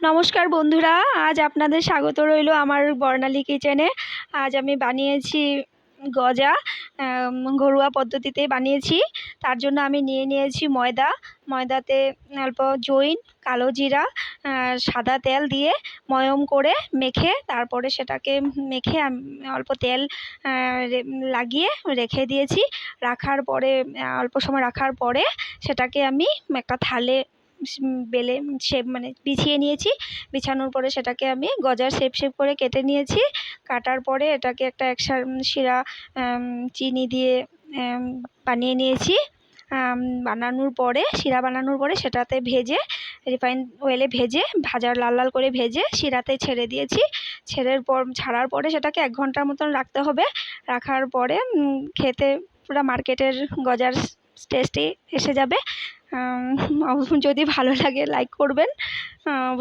নমস্কার বন্ধুরা, আজ আপনাদের স্বাগত রইল আমার বর্ণালী কিচেনে। আজ আমি বানিয়েছি গজা, ঘরোয়া পদ্ধতিতে বানিয়েছি। তার জন্য আমি নিয়ে নিয়েছি ময়দাতে অল্প জৈন, কালো জিরা, সাদা তেল দিয়ে ময়ম করে মেখে, তারপরে সেটাকে মেখে অল্প তেল লাগিয়ে রেখে দিয়েছি। রাখার পরে অল্প সময় রাখার পরে সেটাকে আমি একটা থালে বেলে বিছিয়ে নিয়েছি। বিছানোর পরে সেটাকে আমি গজার শেপ করে কেটে নিয়েছি। কাটার পরে এটাকে একটা শিরা চিনি দিয়ে বানিয়ে নিয়েছি। বানানোর পরে শিরা বানানোর পরে সেটাতে ভেজে রিফাইন অয়েলে ভাজার লাল লাল করে ভেজে শিরাতে ছেড়ে দিয়েছি। ছাড়ার পরে সেটাকে 1 ঘন্টার মতন রাখতে হবে। রাখার পরে খেতে পুরো মার্কেটের গজার টেস্টে এসে যাবে। যদি ভালো লাগে লাইক করবেন।